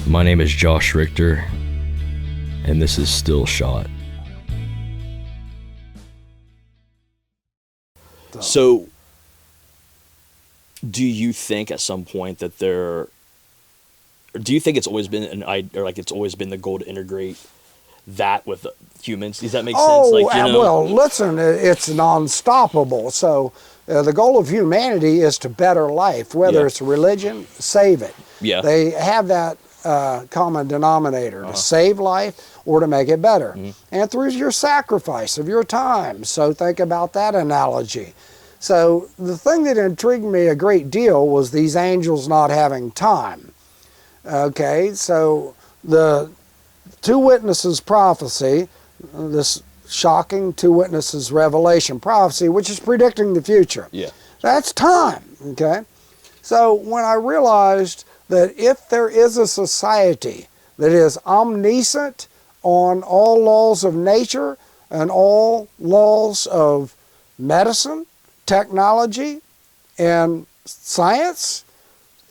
My name is Josh Richter, and this is Still Shot. So, do you think at some point that do you think it's always been it's always been the goal to integrate that with humans? Does that make sense? Well, listen, it's non-stoppable. So the goal of humanity is to better life, whether it's religion, save it. Yeah. They have that common denominator, to save life or to make it better. And through your sacrifice of your time. So think about that analogy. So the thing that intrigued me a great deal was these angels not having time. Okay, so the two witnesses prophecy, this shocking two witnesses revelation prophecy, which is predicting the future. Yeah. That's time, okay? So when I realized that if there is a society that is omniscient on all laws of nature and all laws of medicine, technology, and science,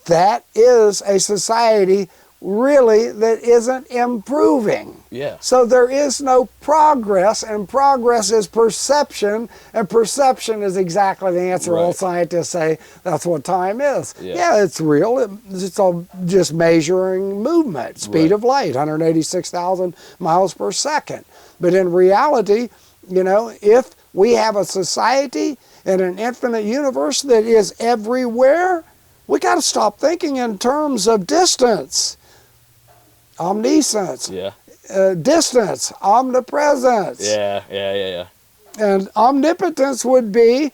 that is a society really that isn't improving. Yeah. So there is no progress, and progress is perception, and perception is exactly the answer. Right. All scientists say that's what time is. Yeah. It's real. It's all just measuring movement, speed of light, 186,000 miles per second. But in reality, if we have a society in an infinite universe that is everywhere, we got to stop thinking in terms of distance, omniscience, distance, omnipresence. Yeah. And omnipotence would be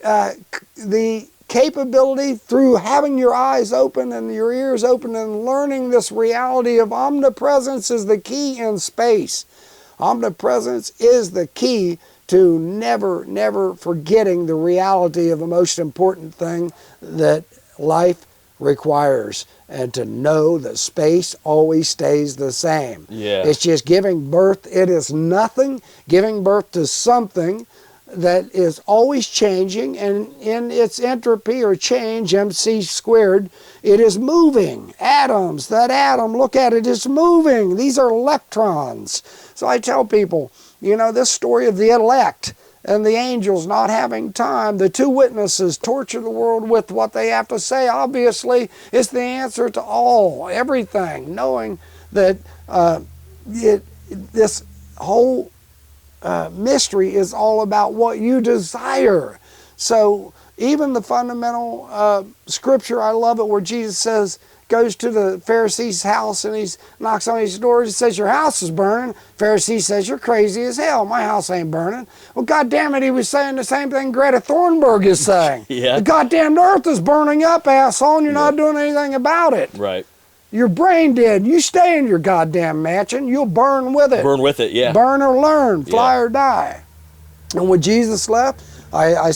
the capability through having your eyes open and your ears open and learning this reality of omnipresence is the key in space. Omnipresence is the key to never forgetting the reality of the most important thing that life requires, and to know that space always stays the same. Yeah. It's just giving birth. It is nothing, giving birth to something that is always changing, and in its entropy or change, MC squared, it is moving. Atoms, that atom, look at it, it's moving. These are electrons. So I tell people, this story of the elect and the angels not having time, the two witnesses torture the world with what they have to say. Obviously, it's the answer to everything, knowing that this whole mystery is all about what you desire. So even the fundamental scripture, I love it, where Jesus goes to the Pharisee's house and he knocks on his door. He says, your house is burning. Pharisee says, you're crazy as hell. My house ain't burning. Well, God damn it, he was saying the same thing Greta Thunberg is saying. Yeah. The goddamn earth is burning up, asshole, and you're not doing anything about it. Right. You're brain dead. You stay in your goddamn mansion. You'll burn with it. Burn with it, yeah. Burn or learn, fly or die. And when Jesus left, I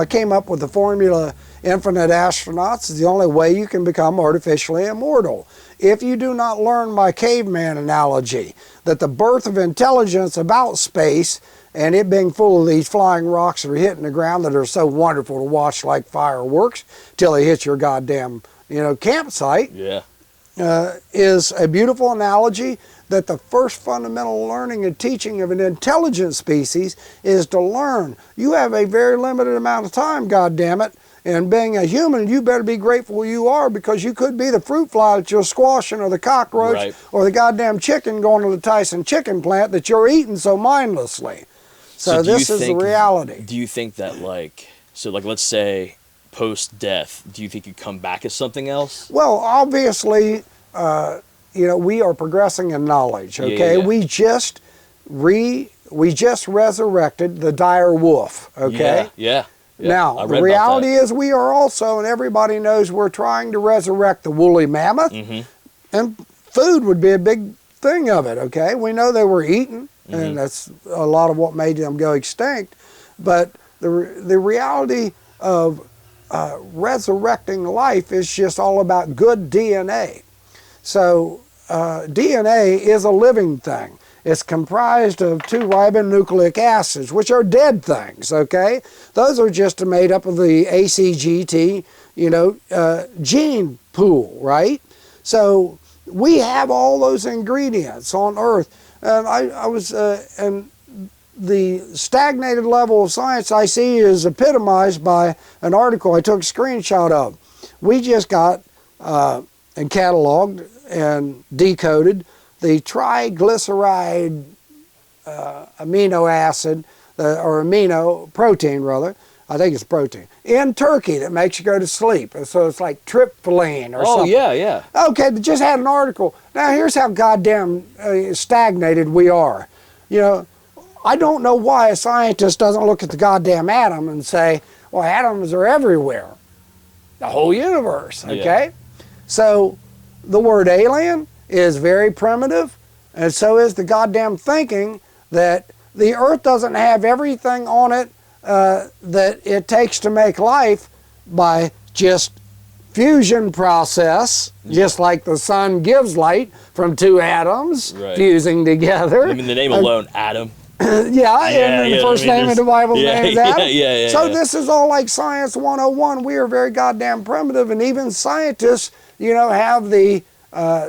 came up with the formula, infinite astronauts is the only way you can become artificially immortal. If you do not learn my caveman analogy, that the birth of intelligence about space and it being full of these flying rocks that are hitting the ground that are so wonderful to watch like fireworks till they hit your goddamn, campsite, is a beautiful analogy that the first fundamental learning and teaching of an intelligent species is to learn. You have a very limited amount of time, goddammit, and being a human, you better be grateful you are, because you could be the fruit fly that you're squashing, or the cockroach, or the goddamn chicken going to the Tyson chicken plant that you're eating so mindlessly. So this is the reality. Do you think that let's say post-death, do you think you come back as something else? Well, obviously, we are progressing in knowledge, okay? Yeah. We just resurrected the dire wolf, okay? Yeah. Now, the reality is we are also, and everybody knows, we're trying to resurrect the woolly mammoth, and food would be a big thing of it, okay? We know they were eaten, and that's a lot of what made them go extinct, but the reality of resurrecting life is just all about good DNA. So DNA is a living thing. It's comprised of 2 ribonucleic acids, which are dead things, okay? Those are just made up of the ACGT, gene pool, right? So we have all those ingredients on Earth. And I was, and the stagnated level of science I see is epitomized by an article I took a screenshot of. We just got and cataloged and decoded the triglyceride amino acid, or amino protein rather, I think it's protein, in turkey that makes you go to sleep. So it's like tryptophan or something. Oh, yeah. Okay, they just had an article. Now here's how goddamn stagnated we are. You know, I don't know why a scientist doesn't look at the goddamn atom and say, well, atoms are everywhere. The whole universe, okay? Yeah. So the word alien is very primitive, and so is the goddamn thinking that the Earth doesn't have everything on it that it takes to make life by just fusion process, just like the sun gives light from two atoms fusing together. I mean, the name alone, atom. And the first name in the Bible's name is Adam. So yeah. this is all like Science 101. We are very goddamn primitive, and even scientists, you know, have the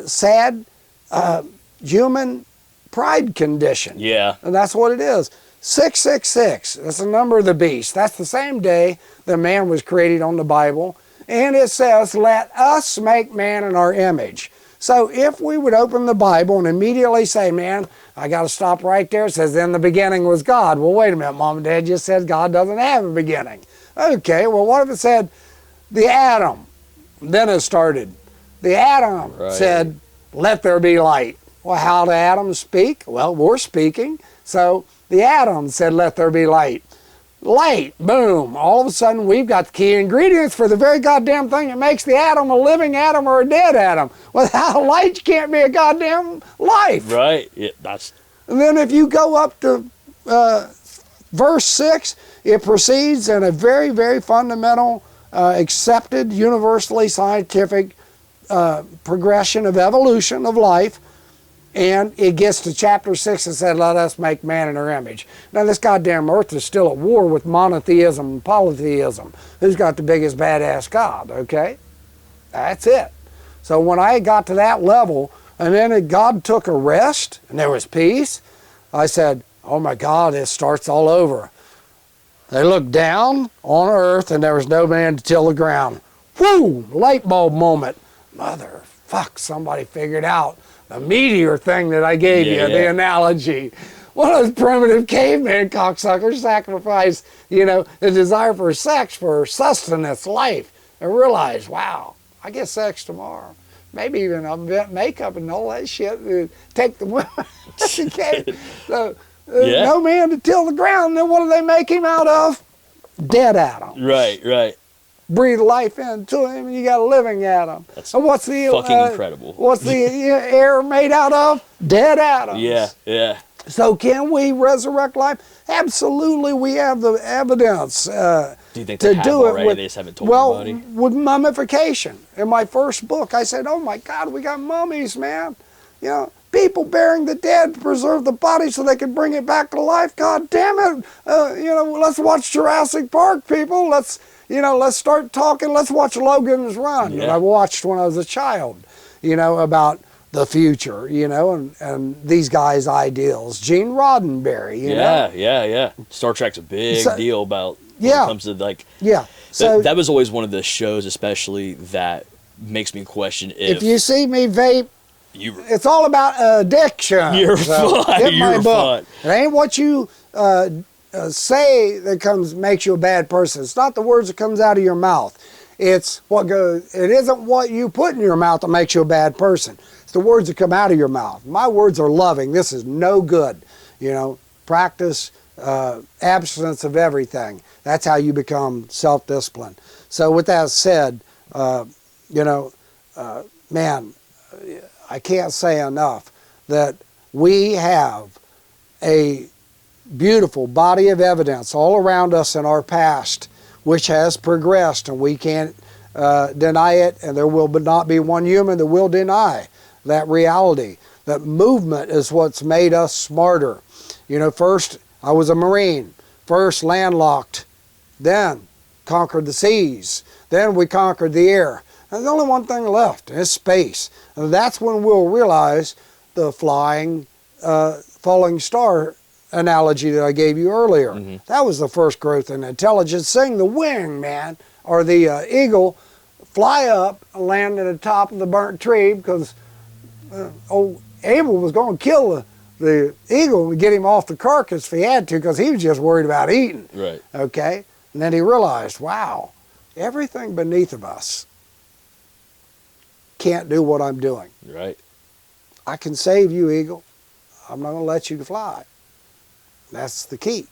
sad human pride condition. Yeah. And that's what it is. 666, that's the number of the beast. That's the same day that man was created on the Bible. And it says, let us make man in our image. So if we would open the Bible and immediately say, man, I got to stop right there. It says, in the beginning was God. Well, wait a minute, Mom and Dad just said God doesn't have a beginning. Okay, well, what if it said the atom? Then it started. The atom said, let there be light. Well, how do atoms speak? Well, we're speaking. So the atom said, let there be light. Light, boom. All of a sudden, we've got the key ingredients for the very goddamn thing that makes the atom a living atom or a dead atom. Without light, you can't be a goddamn life. Right. Yeah, that's. And then if you go up to verse 6, it proceeds in a very, very fundamental, accepted, universally scientific progression of evolution of life. And it gets to chapter 6 and said, let us make man in our image. Now this goddamn earth is still at war with monotheism and polytheism. Who's got the biggest badass God, okay? That's it. So when I got to that level, and then God took a rest, and there was peace, I said, oh my God, it starts all over. They looked down on earth, and there was no man to till the ground. Whoo! Light bulb moment. Motherfuck, somebody figured out the meteor thing that I gave you, the analogy. One of those primitive caveman cocksuckers sacrificed, you know, the desire for sex for sustenance, life, and realized, wow, I get sex tomorrow. Maybe even I'll invent makeup and all that shit. Take the women. So, no man to till the ground. Then what do they make him out of? Dead atoms. Right. Breathe life into him, and you got a living atom. That's and what's the fucking incredible. What's the air made out of? Dead atoms. Yeah. So can we resurrect life? Absolutely, we have the evidence. Do you think they have already? They just haven't told anybody? With mummification. In my first book, I said, "Oh my God, we got mummies, man! You know, people burying the dead to preserve the body so they can bring it back to life. God damn it! You know, let's watch Jurassic Park, people. Let's start talking. Let's watch Logan's Run. Yeah. That I watched when I was a child. You know, about the future. You know, and these guys' ideals. Gene Roddenberry. You know? Yeah. Star Trek's a big deal about when it comes to like. Yeah. So that was always one of the shows, especially that makes me question if you see me vape. It's all about addiction. You're fine. Get my book. It ain't what you say that makes you a bad person. It's not the words that comes out of your mouth. It's what goes. It isn't what you put in your mouth that makes you a bad person. It's the words that come out of your mouth. My words are loving. This is no good. You know, practice abstinence of everything. That's how you become self-disciplined. So with that said, man, I can't say enough that we have a beautiful body of evidence all around us in our past, which has progressed, and we can't deny it, and there will not be one human that will deny that reality. That movement is what's made us smarter. You know, first I was a Marine, first landlocked, then conquered the seas, then we conquered the air. There's only one thing left, and it's space. And that's when we'll realize the falling star analogy that I gave you earlier. That was the first growth in intelligence. Seeing the wing, man, or the eagle fly up and land at the top of the burnt tree, because old Abel was going to kill the eagle and get him off the carcass if he had to, because he was just worried about eating. Right. Okay? And then he realized, wow, everything beneath of us can't do what I'm doing. Right. I can save you, eagle. I'm not going to let you fly. That's the key,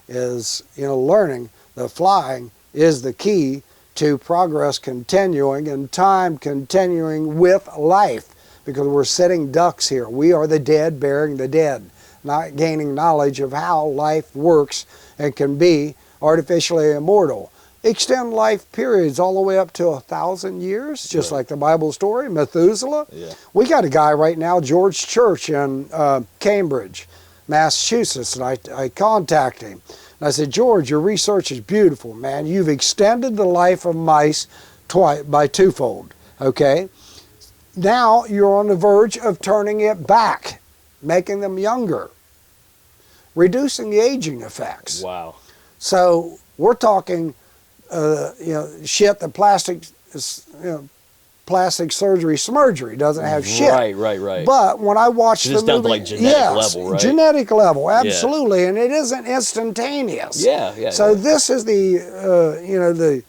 is, learning that flying is the key to progress continuing and time continuing with life, because we're sitting ducks here. We are the dead burying the dead, not gaining knowledge of how life works and can be artificially immortal. Extend life periods all the way up to 1,000 years, just like the Bible story, Methuselah. Yeah. We got a guy right now, George Church in Cambridge, Massachusetts, and I contacted him. And I said, George, your research is beautiful, man. You've extended the life of mice by twofold, okay? Now you're on the verge of turning it back, making them younger, reducing the aging effects. Wow. So we're talking, shit that plastic surgery smurgery doesn't have shit. Right. But when I watch the movie, down to like genetic level, right? Genetic level, absolutely, and it isn't instantaneous. Yeah. So this is the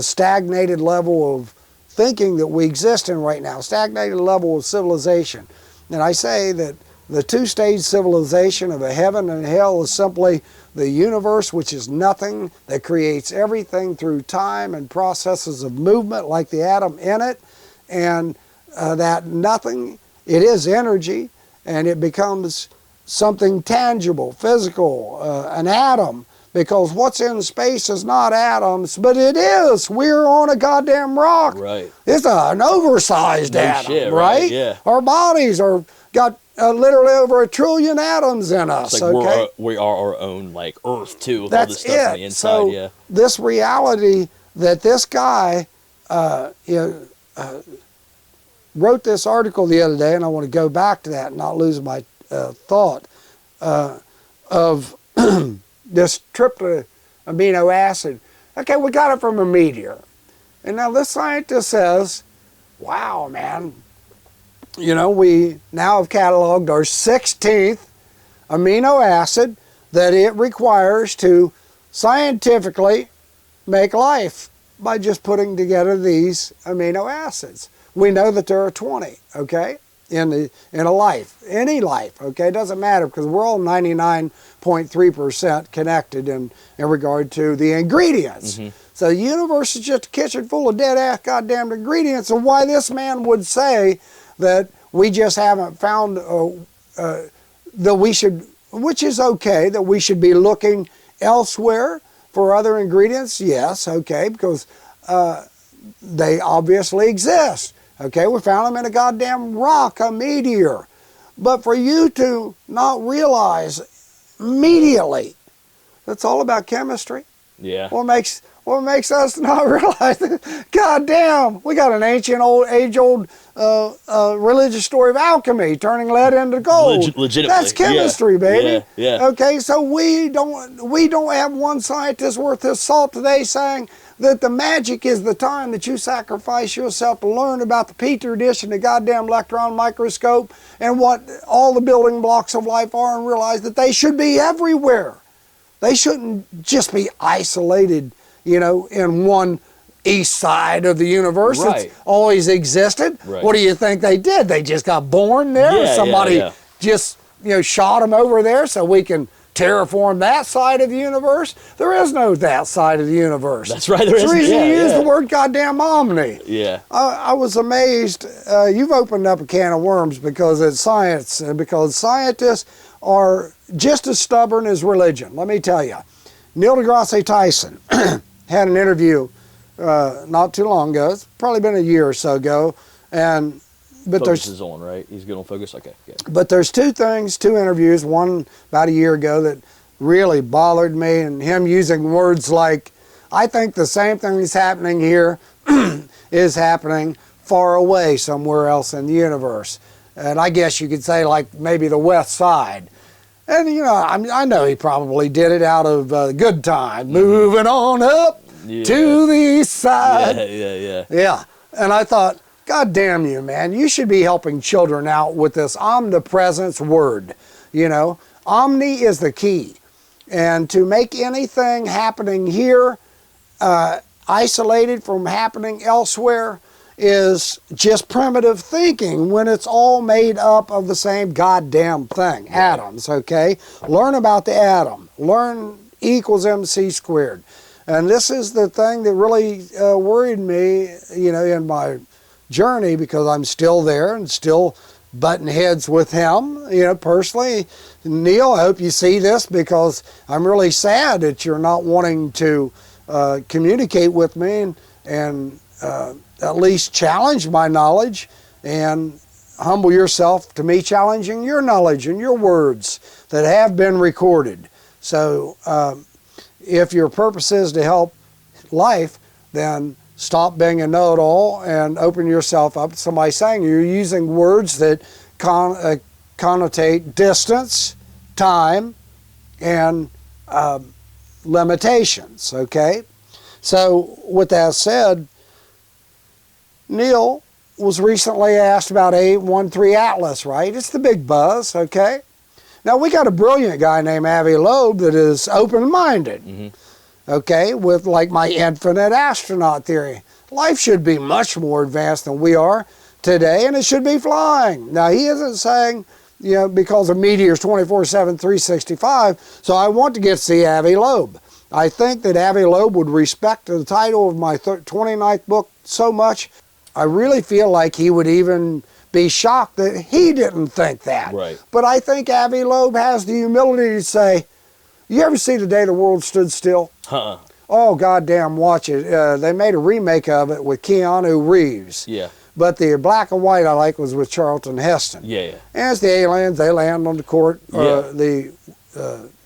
stagnated level of thinking that we exist in right now, stagnated level of civilization. And I say that the two-stage civilization of a heaven and hell is simply the universe, which is nothing, that creates everything through time and processes of movement like the atom in it, and that nothing, it is energy, and it becomes something tangible, physical, an atom, because what's in space is not atoms, but it is. We're on a goddamn rock. Right. It's an oversized atom, shit, right? Yeah. Our bodies got literally over 1 trillion atoms in us. It's like okay? we are our own like Earth too, with That's all this stuff on the inside. So this reality that this guy, wrote this article the other day, and I want to go back to that and not lose my thought of this triple amino acid. Okay, we got it from a meteor. And now this scientist says, wow, man, we now have cataloged our 16th amino acid that it requires to scientifically make life by just putting together these amino acids. We know that there are 20, okay, in a life, any life, okay? It doesn't matter, because we're all 99.3% connected in regard to the ingredients. So the universe is just a kitchen full of dead-ass goddamn ingredients, and why this man would say that we just haven't found that we should, which is okay, that we should be looking elsewhere for other ingredients. Yes, okay, because they obviously exist. Okay, we found them in a goddamn rock, a meteor. But for you to not realize immediately, that's all about chemistry. Yeah. What makes us not realize that, goddamn, we got an age-old religious story of alchemy, turning lead into gold. Legitimately. That's chemistry, baby. Yeah. Okay, so we don't have one scientist worth his salt today saying that the magic is the time that you sacrifice yourself to learn about the Petri dish and the goddamn electron microscope and what all the building blocks of life are, and realize that they should be everywhere. They shouldn't just be isolated, in one east side of the universe. Right. It's always existed. Right. What do you think they did? They just got born there? Somebody just, shot them over there so we can terraform that side of the universe? There is no that side of the universe. That's right. There That's is. the reason you use the word goddamn omni. Yeah. I was amazed. You've opened up a can of worms, because it's science, and because scientists are just as stubborn as religion. Let me tell you. Neil deGrasse Tyson had an interview not too long ago. It's probably been a year or so ago. But Focus is on, right? He's good on focus? Okay, good. But there's two interviews, one about a year ago that really bothered me, and him using words like, I think the same thing is happening here, is happening far away somewhere else in the universe. And I guess you could say like maybe the West Side. And, you know, I know he probably did it out of good time. Moving on up to the East Side. Yeah. And I thought, God damn you, man. You should be helping children out with this omnipresence word. You know, omni is the key. And to make anything happening here isolated from happening elsewhere is just primitive thinking when it's all made up of the same goddamn thing, atoms, okay? Learn about the atom. Learn E equals mc squared. And this is the thing that really worried me, you know, in my journey, because I'm still there and still butting heads with him, you know, personally. Neil, I hope you see this, because I'm really sad that you're not wanting to communicate with me and at least challenge my knowledge and humble yourself to me challenging your knowledge and your words that have been recorded. So if your purpose is to help life, then stop being a know-it-all and open yourself up to somebody saying you're using words that connotate distance, time, and limitations, okay? So with that said, Neil was recently asked about 813 Atlas, right? It's the big buzz, okay? Now, we got a brilliant guy named Avi Loeb that is open-minded, okay, with like my infinite astronaut theory. Life should be much more advanced than we are today, and it should be flying. Now, he isn't saying, you know, because of meteors 24/7, 365, so I want to get to see Avi Loeb. I think that Avi Loeb would respect the title of my 29th book so much, I really feel like he would even be shocked that he didn't think that. Right. But I think Avi Loeb has the humility to say, you ever see The Day the World Stood Still? Oh, goddamn, watch it. They made a remake of it with Keanu Reeves. Yeah. But the black and white I like was with Charlton Heston. Yeah. And it's the aliens. They land on the court, the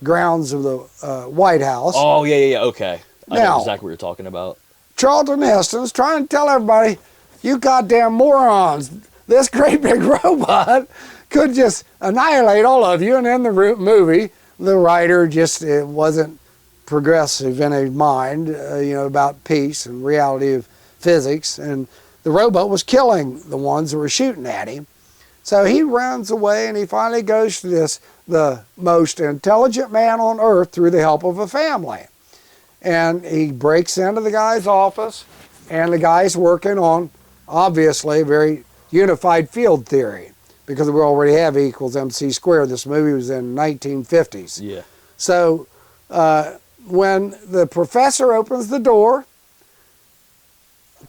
grounds of the White House. Oh, yeah. Okay. I know Now, exactly what you're talking about. Charlton Heston's trying to tell everybody, you goddamn morons, this great big robot could just annihilate all of you. And in the movie, the writer just wasn't progressive in his mind, you know, about peace and reality of physics. And the robot was killing the ones that were shooting at him. So he runs away, and he finally goes to the most intelligent man on earth through the help of a family. And he breaks into the guy's office, and the guy's working on, obviously, very unified field theory, because we already have E equals mc squared. This movie was in 1950s. Yeah. So when the professor opens the door,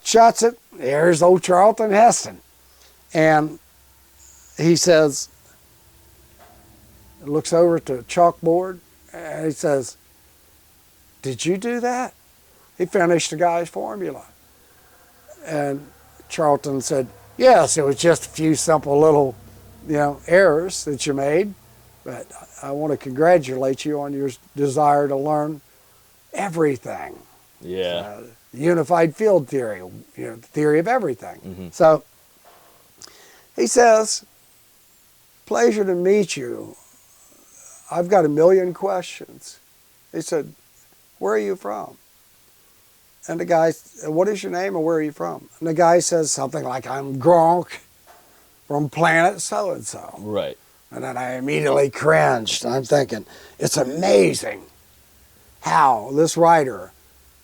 shuts it, there's old Charlton Heston. And he says, looks over at the chalkboard, and he says, did you do that? He finished the guy's formula. And Charlton said, yes, it was just a few simple little, you know, errors that you made, but I want to congratulate you on your desire to learn everything. Yeah. Unified field theory, you know, the theory of everything. So he says, pleasure to meet you. I've got a million questions. He said, where are you from? And the guy, what is your name and where are you from? And the guy says something like, I'm Gronk from planet so-and-so. Right. And then I immediately cringed. I'm thinking, it's amazing how this writer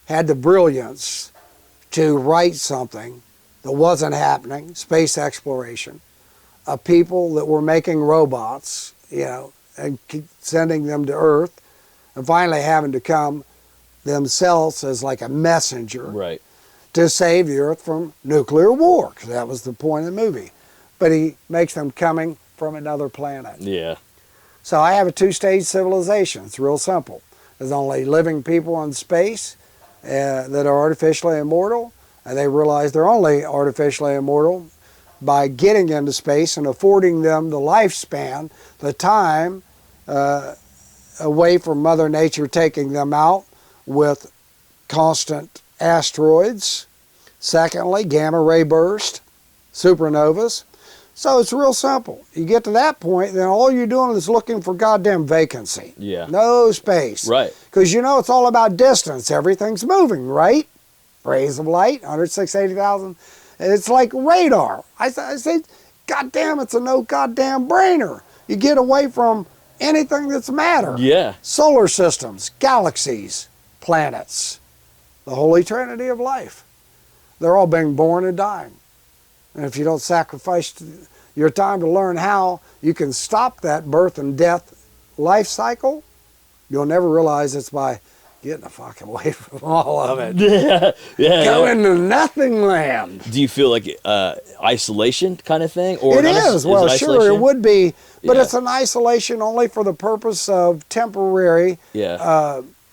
had the brilliance to write something that wasn't happening, space exploration, of people that were making robots, you know, and sending them to Earth, and finally having to come themselves as like a messenger to save the Earth from nuclear war, because that was the point of the movie. But he makes them coming from another planet. Yeah. So I have a two-stage civilization. It's real simple. There's only living people in space that are artificially immortal, and they realize they're only artificially immortal by getting into space and affording them the lifespan, the time away from Mother Nature taking them out with constant asteroids, Secondly, gamma ray burst, supernovas. So it's real simple. You get to that point, then all you're doing is looking for goddamn vacancy. Yeah. No space. Right. Because you know it's all about distance. Everything's moving, right? Rays of light, 106,80,000. It's like radar. I say, goddamn, it's a no goddamn brainer. You get away from anything that's matter. Yeah. Solar systems, galaxies, planets, the holy trinity of life. They're all being born and dying. And if you don't sacrifice your time to learn how you can stop that birth and death life cycle, you'll never realize it's by getting the fuck away from all of it. Go into nothing land. Do you feel like isolation kind of thing? Or it is. Well, sure, it would be. But Yeah. it's an isolation only for the purpose of temporary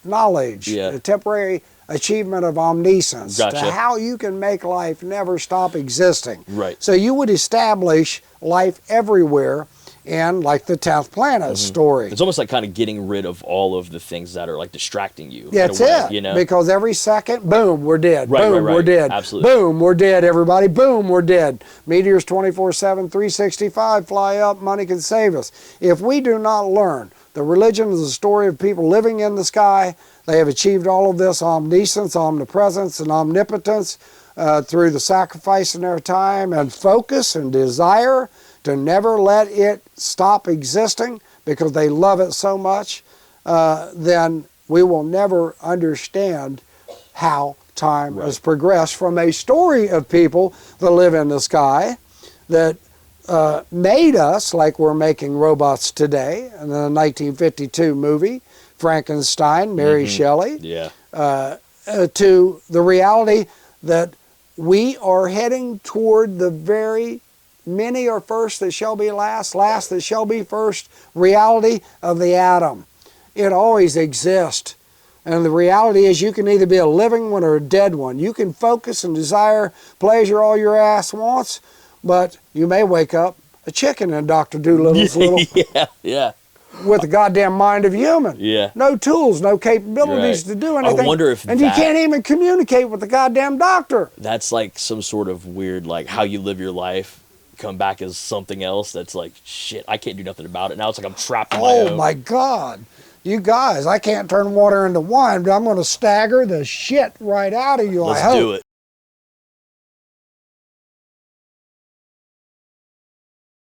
knowledge, temporary achievement of omniscience, Gotcha. to how you can make life never stop existing. Right. So you would establish life everywhere, and like the 10th planet story. It's almost like kind of getting rid of all of the things that are like distracting you. That's in a way, it. You know? Because every second, boom, we're dead. Right, Boom, right, right. we're dead. Absolutely. Boom, we're dead, everybody. Boom, we're dead. Meteors 24/7, 365, fly up, money can save us. If we do not learn, the religion is the story of people living in the sky. They have achieved all of this omniscience, omnipresence, and omnipotence through the sacrifice in their time and focus and desire to never let it stop existing because they love it so much, then we will never understand how time has progressed from a story of people that live in the sky that made us like we're making robots today. In the 1952 movie, Frankenstein, Mary Shelley, to the reality that we are heading toward the very many are first that shall be last, last that shall be first reality of the atom. It always exists. And the reality is you can either be a living one or a dead one. You can focus and desire pleasure all your ass wants, but you may wake up a chicken in Dr. Doolittle's little with the goddamn mind of human. Yeah. No tools, no capabilities to do anything. I wonder if and you can't even communicate with the goddamn doctor. That's like some sort of weird, like how you live your life come back as something else that's like, shit, I can't do nothing about it. Now it's like I'm trapped in my own. Oh my God. You guys, I can't turn water into wine, but I'm going to stagger the shit right out of you. Let's I hope. do it.